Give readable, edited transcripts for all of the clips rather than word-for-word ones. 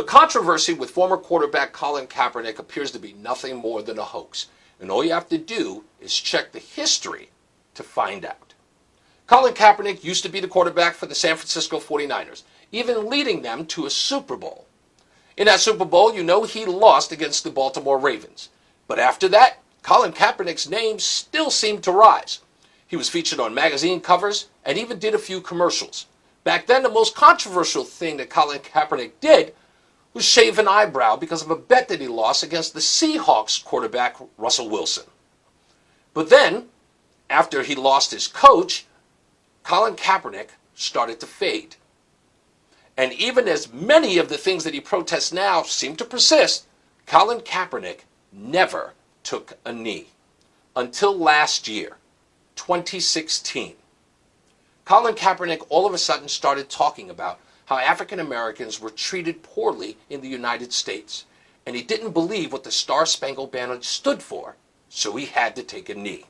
The controversy with former quarterback Colin Kaepernick appears to be nothing more than a hoax, and all you have to do is check the history to find out. Colin Kaepernick used to be the quarterback for the San Francisco 49ers, even leading them to a Super Bowl. In that Super Bowl, you know he lost against the Baltimore Ravens. But after that, Colin Kaepernick's name still seemed to rise. He was featured on magazine covers and even did a few commercials. Back then, the most controversial thing that Colin Kaepernick did was shave an eyebrow because of a bet that he lost against the Seahawks quarterback Russell Wilson. But then, after he lost his coach, Colin Kaepernick started to fade. And even as many of the things that he protests now seem to persist, Colin Kaepernick never took a knee. Until last year, 2016. Colin Kaepernick all of a sudden started talking about how African Americans were treated poorly in the United States, and he didn't believe what the Star-Spangled Banner stood for, so he had to take a knee.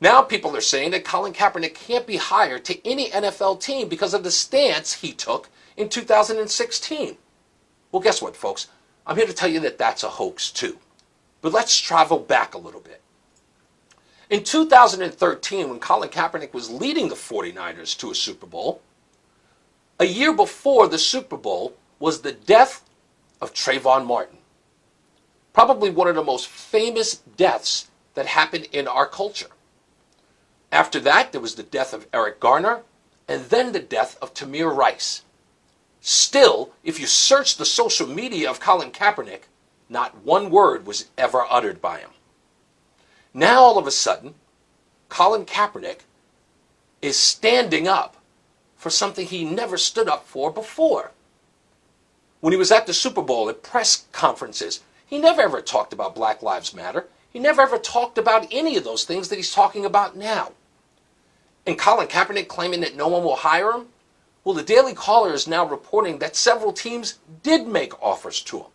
Now people are saying that Colin Kaepernick can't be hired to any NFL team because of the stance he took in 2016. Well, guess what, folks? I'm here to tell you that that's a hoax, too. But let's travel back a little bit. In 2013, when Colin Kaepernick was leading the 49ers to a Super Bowl, a year before the Super Bowl was the death of Trayvon Martin. Probably one of the most famous deaths that happened in our culture. After that, there was the death of Eric Garner, and then the death of Tamir Rice. Still, if you search the social media of Colin Kaepernick, not one word was ever uttered by him. Now, all of a sudden, Colin Kaepernick is standing up for something he never stood up for before. When he was at the Super Bowl at press conferences, he never ever talked about Black Lives Matter. He never ever talked about any of those things that he's talking about now. And Colin Kaepernick claiming that no one will hire him? Well, the Daily Caller is now reporting that several teams did make offers to him.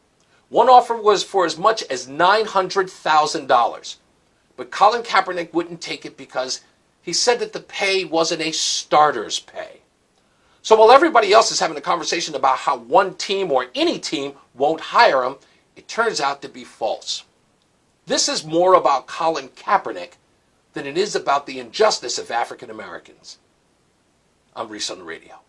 One offer was for as much as $900,000. But Colin Kaepernick wouldn't take it because he said that the pay wasn't a starter's pay. So while everybody else is having a conversation about how one team or any team won't hire him, it turns out to be false. This is more about Colin Kaepernick than it is about the injustice of African Americans. I'm Reese on the Radio.